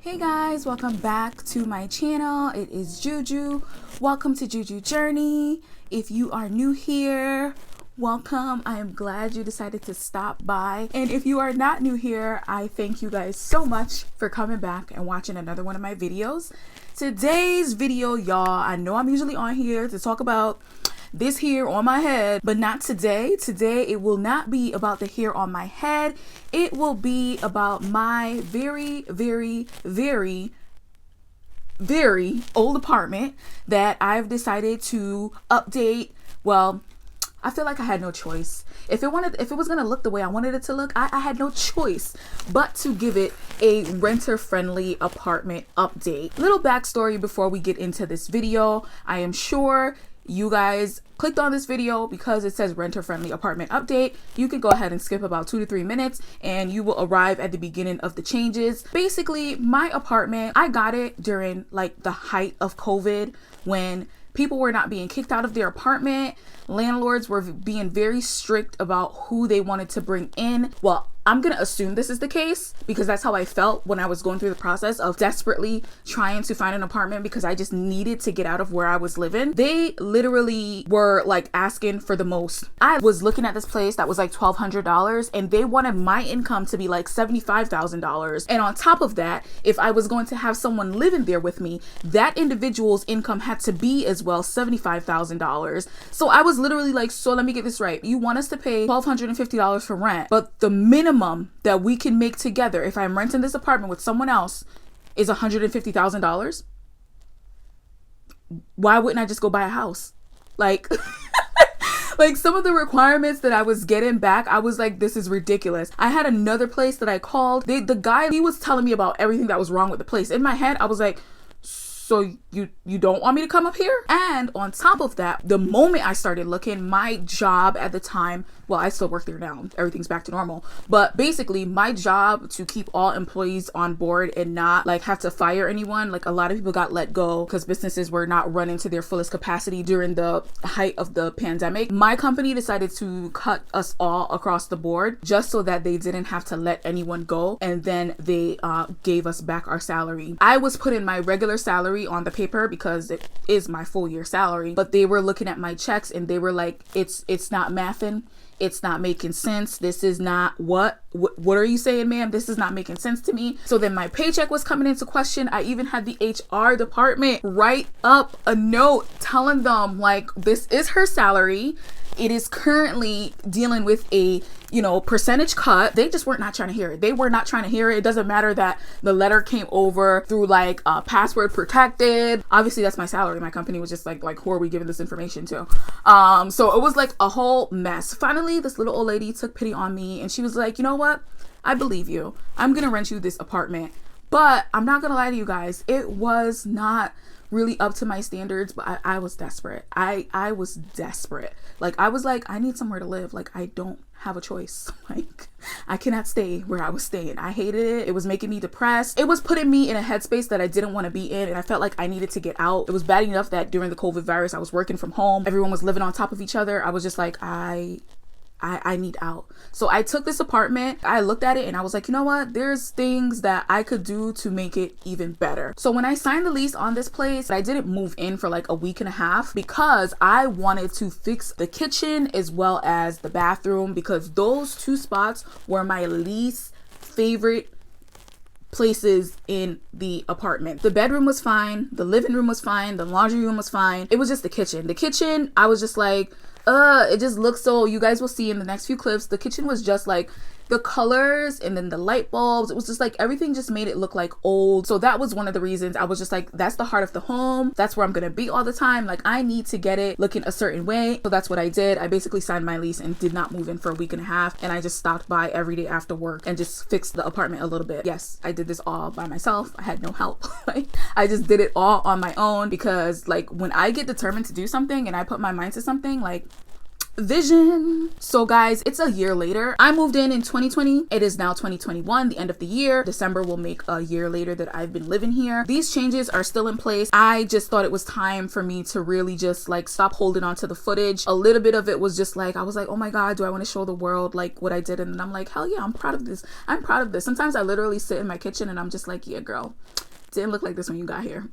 Hey guys, welcome back to my channel. It is Juju. Welcome to Juju Journey. If you are new here, welcome. I am glad you decided to stop by. And if you are not new here, I thank you guys so much for coming back and watching another one of my videos. Today's video, y'all, I know I'm usually on here to talk about this hair on my head, but not today. Today it will not be about the hair on my head. It will be about my very old apartment that I've decided to update. Well, I feel like I had no choice. If it was gonna look the way I wanted it to look, I had no choice but to give it a renter-friendly apartment update. Little backstory before we get into this video. I am sure you guys clicked on this video because it says renter-friendly apartment update. You can go ahead and skip about 2 to 3 minutes and you will arrive at the beginning of the changes. Basically, my apartment, I got it during like the height of COVID when people were not being kicked out of their apartment. Landlords were being very strict about who they wanted to bring in. Well, I'm gonna assume this is the case because that's how I felt when I was going through the process of desperately trying to find an apartment because I just needed to get out of where I was living. They literally were like asking for the most. I was looking at this place that was like $1,200 and they wanted my income to be like $75,000. And on top of that, if I was going to have someone living there with me, that individual's income had to be as well $75,000. So I was literally like, so let me get this right. You want us to pay $1,250 for rent, but the minimum that we can make together if I'm renting this apartment with someone else is $150,000. Why wouldn't I just go buy a house? Like, like some of the requirements that I was getting back, I was like, this is ridiculous. I had another place that I called. The guy, he was telling me about everything that was wrong with the place. In my head, I was like, so you don't want me to come up here? And on top of that, the moment I started looking, my job at the time, well, I still work there now, everything's back to normal, but basically my job to keep all employees on board and not like have to fire anyone, like a lot of people got let go because businesses were not running to their fullest capacity during the height of the pandemic. My company decided to cut us all across the board just so that they didn't have to let anyone go, and then they gave us back our salary. I was putting my regular salary on the paper because it is my full year salary, but they were looking at my checks and they were like, it's not mathing. It's not making sense. This is not what are you saying, ma'am? This is not making sense to me. So then my paycheck was coming into question. I even had the HR department write up a note telling them like, this is her salary. It is currently dealing with a, percentage cut. They just weren't not trying to hear it. They were not trying to hear it. It doesn't matter that the letter came over through like password protected. Obviously that's my salary. My company was just like who are we giving this information to? So it was like a whole mess. Finally, this little old lady took pity on me and she was like, you know what? I believe you. I'm gonna rent you this apartment. But I'm not gonna lie to you guys. It was not really up to my standards, but I was desperate. I was desperate. Like I was like, I need somewhere to live. Like I don't have a choice. Like I cannot stay where I was staying. I hated it. It was making me depressed. It was putting me in a headspace that I didn't want to be in, and I felt like I needed to get out. It was bad enough that during the COVID virus I was working from home. Everyone was living on top of each other. I was just like, I need out. So I took this apartment, I looked at it and I was like, you know what? There's things that I could do to make it even better. So when I signed the lease on this place, I didn't move in for like a week and a half because I wanted to fix the kitchen as well as the bathroom because those two spots were my least favorite places in the apartment. The bedroom was fine, the living room was fine, the laundry room was fine. It was just the kitchen. The kitchen, I was just like, it just looks so, you guys will see in the next few clips, the kitchen was just like the colors and then the light bulbs. It was just like everything just made it look like old. So that was one of the reasons I was just like, that's the heart of the home. That's where I'm gonna be all the time. Like I need to get it looking a certain way. So that's what I did. I basically signed my lease and did not move in for a week and a half. And I just stopped by every day after work and just fixed the apartment a little bit. Yes, I did this all by myself. I had no help. I just did it all on my own because like when I get determined to do something and I put my mind to something, like Vision. So guys, it's a year later. I moved in 2020. It is now 2021, the end of the year. December will make a year later that I've been living here. These changes are still in place. I just thought it was time for me to really just like stop holding on to the footage. A little bit of it was just like, I was like, oh my God, do I want to show the world like what I did? And then I'm like, hell yeah, I'm proud of this. I'm proud of this. Sometimes I literally sit in my kitchen and I'm just like, yeah, girl, didn't look like this when you got here.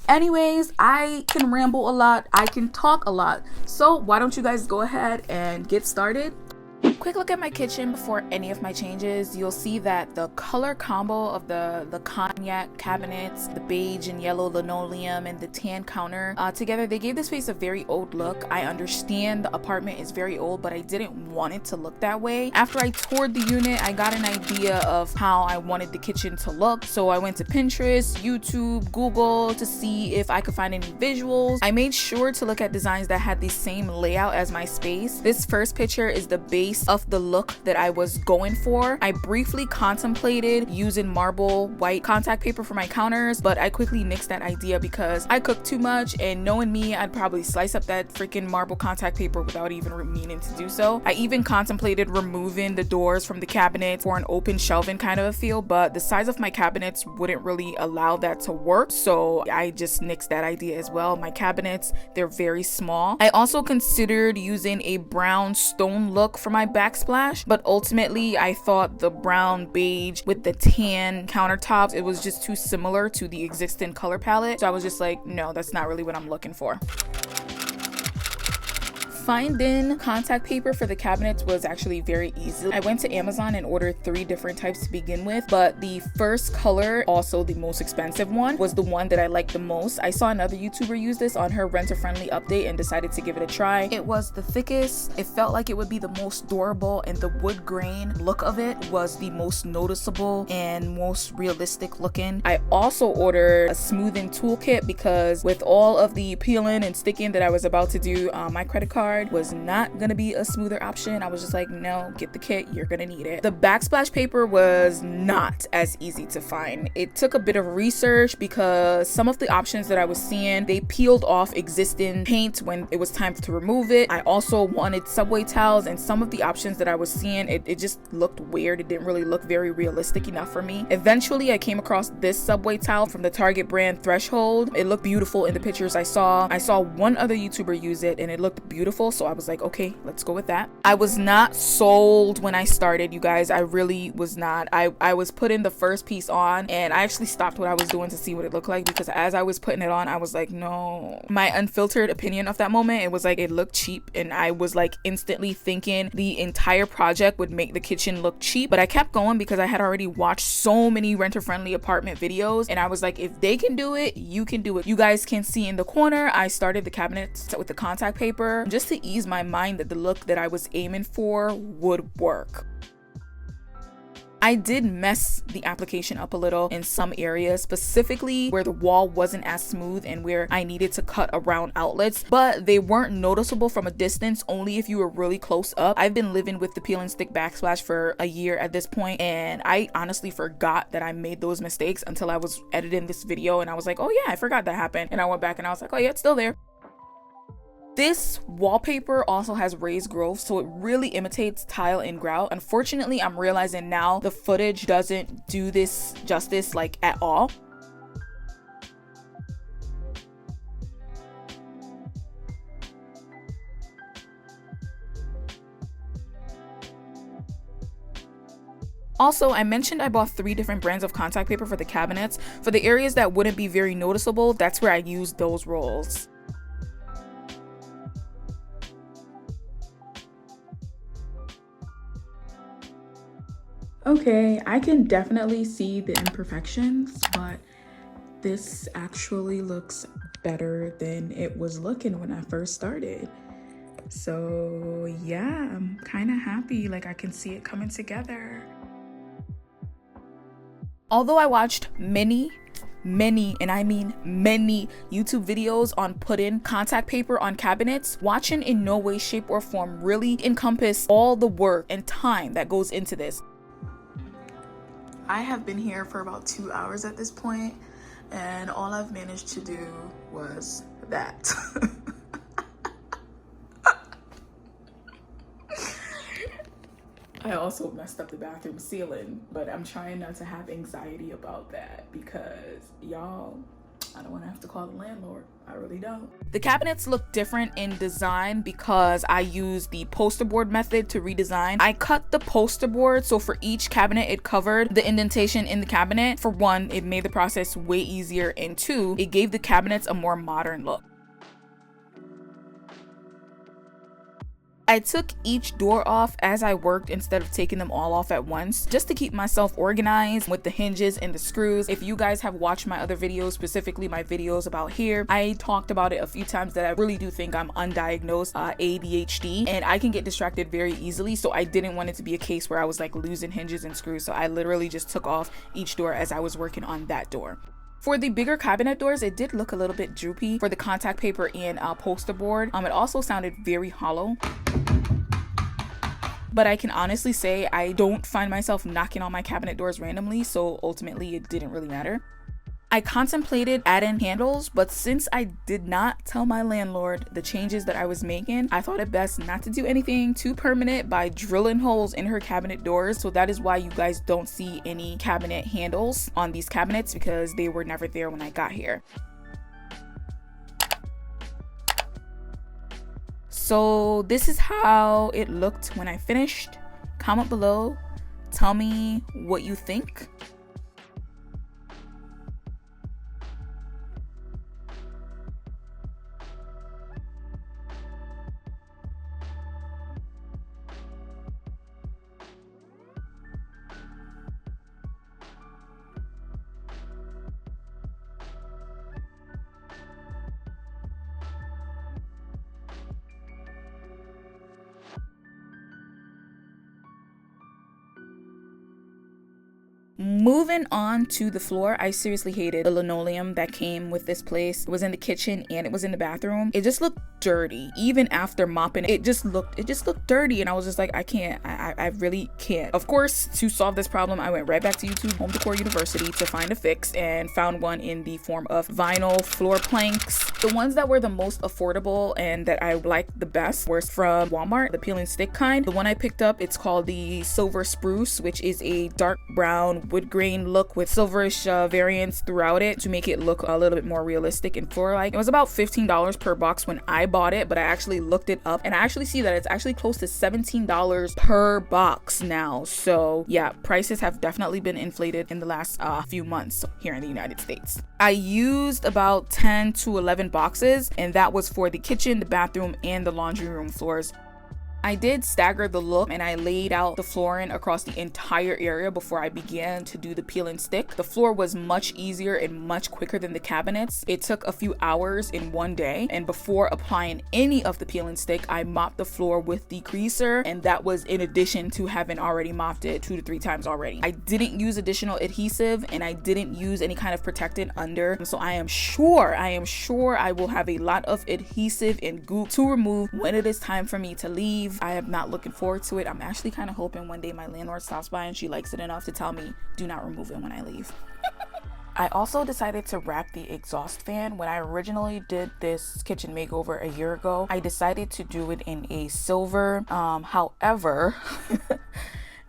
Anyways, I can ramble a lot. I can talk a lot. So why don't you guys go ahead and get started? Quick look at my kitchen before any of my changes. You'll see that the color combo of the cognac cabinets, the beige and yellow linoleum, and the tan counter together, they gave this space a very old look. I understand the apartment is very old, but I didn't want it to look that way. After I toured the unit, I got an idea of how I wanted the kitchen to look. So I went to Pinterest, YouTube, Google to see if I could find any visuals. I made sure to look at designs that had the same layout as my space. This first picture is the base of the look that I was going for. I briefly contemplated using marble white contact paper for my counters, but I quickly nixed that idea because I cook too much, and knowing me, I'd probably slice up that freaking marble contact paper without even meaning to do so. I even contemplated removing the doors from the cabinet for an open shelving kind of a feel, but the size of my cabinets wouldn't really allow that to work, so I just nixed that idea as well. My cabinets, they're very small. I also considered using a brown stone look for my backsplash, but ultimately I thought the brown beige with the tan countertops, it was just too similar to the existing color palette, so I was just like, no, that's not really what I'm looking for. Finding contact paper for the cabinets was actually very easy. I went to Amazon and ordered 3 different types to begin with, but the first color, also the most expensive one, was the one that I liked the most. I saw another YouTuber use this on her renter-friendly update and decided to give it a try. It was the thickest, it felt like it would be the most durable, and the wood grain look of it was the most noticeable and most realistic looking. I also ordered a smoothing toolkit because with all of the peeling and sticking that I was about to do on my credit card was not gonna be a smoother option. I was just like, no, get the kit, you're gonna need it. The backsplash paper was not as easy to find. It took a bit of research because some of the options that I was seeing, they peeled off existing paint when it was time to remove it. I also wanted subway towels, and some of the options that I was seeing, it just looked weird. It didn't really look very realistic enough for me. Eventually I came across this subway towel from the Target brand Threshold. It looked beautiful in the pictures I saw. I saw one other YouTuber use it and it looked beautiful, so I was like, okay, let's go with that. I was not sold when I started, you guys. I really was not. I was putting the first piece on and I actually stopped what I was doing to see what it looked like, because as I was putting it on, I was like, no. My unfiltered opinion of that moment, it was like it looked cheap, and I was like instantly thinking the entire project would make the kitchen look cheap. But I kept going because I had already watched so many renter-friendly apartment videos, and I was like, if they can do it, you can do it. You guys can see in the corner, I started the cabinets with the contact paper just to ease my mind that the look that I was aiming for would work. I did mess the application up a little in some areas, specifically where the wall wasn't as smooth and where I needed to cut around outlets, but they weren't noticeable from a distance, only if you were really close up. I've been living with the peel and stick backsplash for a year at this point, and I honestly forgot that I made those mistakes until I was editing this video, and I was like, oh yeah, I forgot that happened. And I went back and I was like, oh yeah, it's still there. This wallpaper also has raised growth, so it really imitates tile and grout. Unfortunately, I'm realizing now the footage doesn't do this justice like at all. Also, I mentioned I bought 3 different brands of contact paper for the cabinets. For the areas that wouldn't be very noticeable, that's where I used those rolls. Okay, I can definitely see the imperfections, but this actually looks better than it was looking when I first started. So yeah, I'm kind of happy, like I can see it coming together. Although I watched many, and I mean many YouTube videos on putting contact paper on cabinets, watching in no way, shape, or form really encompassed all the work and time that goes into this. I have been here for about 2 hours at this point, and all I've managed to do was that. I also messed up the bathroom ceiling, but I'm trying not to have anxiety about that because y'all, I don't want to have to call the landlord. I really don't. The cabinets look different in design because I used the poster board method to redesign. I cut the poster board, so for each cabinet it covered the indentation in the cabinet. For one, it made the process way easier, and two, it gave the cabinets a more modern look. I took each door off as I worked instead of taking them all off at once, just to keep myself organized with the hinges and the screws. If you guys have watched my other videos, specifically my videos about hair, I talked about it a few times that I really do think I'm undiagnosed ADHD, and I can get distracted very easily, so I didn't want it to be a case where I was like losing hinges and screws, so I literally just took off each door as I was working on that door. For the bigger cabinet doors, it did look a little bit droopy for the contact paper and poster board. It also sounded very hollow. But I can honestly say I don't find myself knocking on my cabinet doors randomly, so ultimately it didn't really matter. I contemplated adding handles, but since I did not tell my landlord the changes that I was making, I thought it best not to do anything too permanent by drilling holes in her cabinet doors. So that is why you guys don't see any cabinet handles on these cabinets, because they were never there when I got here. So this is how it looked when I finished. Comment below, tell me what you think. Moving on to the floor, I seriously hated the linoleum that came with this place. It was in the kitchen and it was in the bathroom. It just looked dirty. Even after mopping, it just looked dirty, and I was just like, I really can't. Of course, to solve this problem, I went right back to YouTube Home Decor University to find a fix, and found one in the form of vinyl floor planks. The ones that were the most affordable and that I liked the best were from Walmart, the peel and stick kind. The one I picked up, it's called the Silver Spruce, which is a dark brown wood grain look with silverish variants throughout it to make it look a little bit more realistic and floor-like. It was about $15 per box when I bought it, but I actually looked it up and I actually see that it's actually close to $17 per box now. So yeah, prices have definitely been inflated in the last few months here in the United States. I used about 10 to 11 boxes, and that was for the kitchen, the bathroom, and the laundry room floors. I did stagger the look, and I laid out the flooring across the entire area before I began to do the peel and stick. The floor was much easier and much quicker than the cabinets. It took a few hours in one day, and before applying any of the peel and stick, I mopped the floor with the greaser, and that was in addition to having already mopped it 2 to 3 times already. I didn't use additional adhesive, and I didn't use any kind of protectant under, so I am sure I will have a lot of adhesive and goop to remove when it is time for me to leave. I am not looking forward to it. I'm actually kind of hoping one day my landlord stops by and she likes it enough to tell me, do not remove it when I leave. I also decided to wrap the exhaust fan. When I originally did this kitchen makeover a year ago, I decided to do it in a silver. However,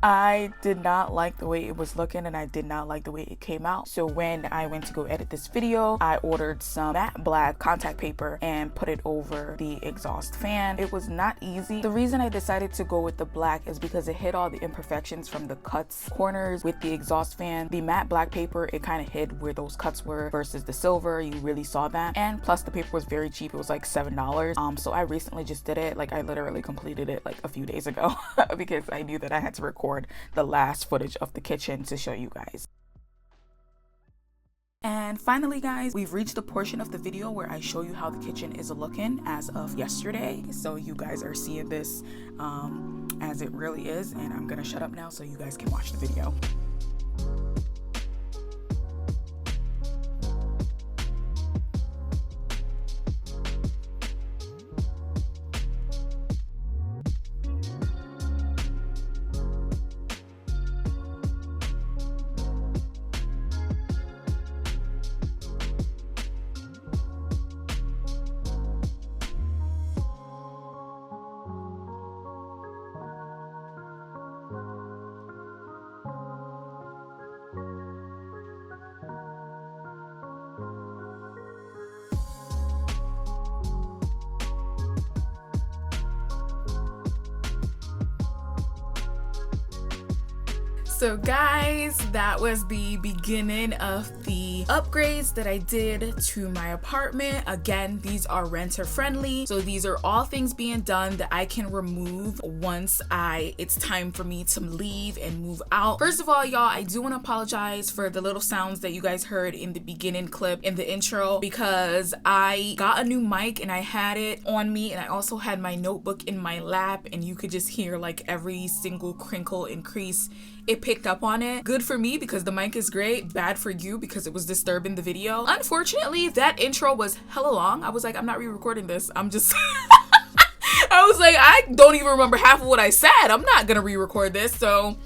I did not like the way it was looking, and I did not like the way it came out. So when I went to go edit this video, I ordered some matte black contact paper and put it over the exhaust fan. It was not easy. The reason I decided to go with the black is because it hid all the imperfections from the cuts corners with the exhaust fan. The matte black paper, it kind of hid where those cuts were, versus the silver, you really saw that. And plus the paper was very cheap. It was like $7. So I recently just did it. Like I literally completed it like a few days ago because I knew that I had to record the last footage of the kitchen to show you guys. And finally, guys, we've reached the portion of the video where I show you how the kitchen is looking as of yesterday. So you guys are seeing this as it really is, and I'm gonna shut up now so you guys can watch the video. So guys, that was the beginning of the upgrades that I did to my apartment. Again, these are renter friendly, so these are all things being done that I can remove once it's time for me to leave and move out. First of all, y'all, I do want to apologize for the little sounds that you guys heard in the beginning clip, in the intro, because I got a new mic and I had it on me, and I also had my notebook in my lap, and you could just hear like every single crinkle and crease. It picked up on it. Good for me because the mic is great. Bad for you because it was disturbing the video. Unfortunately, that intro was hella long. I was like, I'm not re-recording this. I'm just I was like, I don't even remember half of what I said. I'm not gonna re-record this. So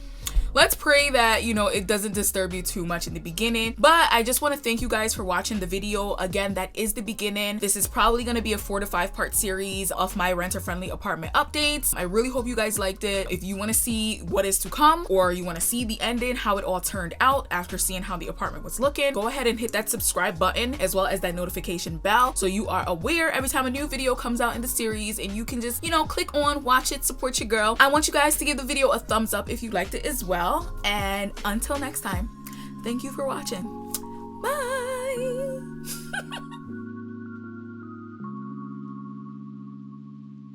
let's pray that, you know, it doesn't disturb you too much in the beginning. But I just want to thank you guys for watching the video. Again, that is the beginning. This is probably going to be a 4 to 5 part series of my renter-friendly apartment updates. I really hope you guys liked it. If you want to see what is to come, or you want to see the ending, how it all turned out after seeing how the apartment was looking, go ahead and hit that subscribe button as well as that notification bell so you are aware every time a new video comes out in the series, and you can just, you know, click on, watch it, support your girl. I want you guys to give the video a thumbs up if you liked it as well. And until next time, thank you for watching. Bye.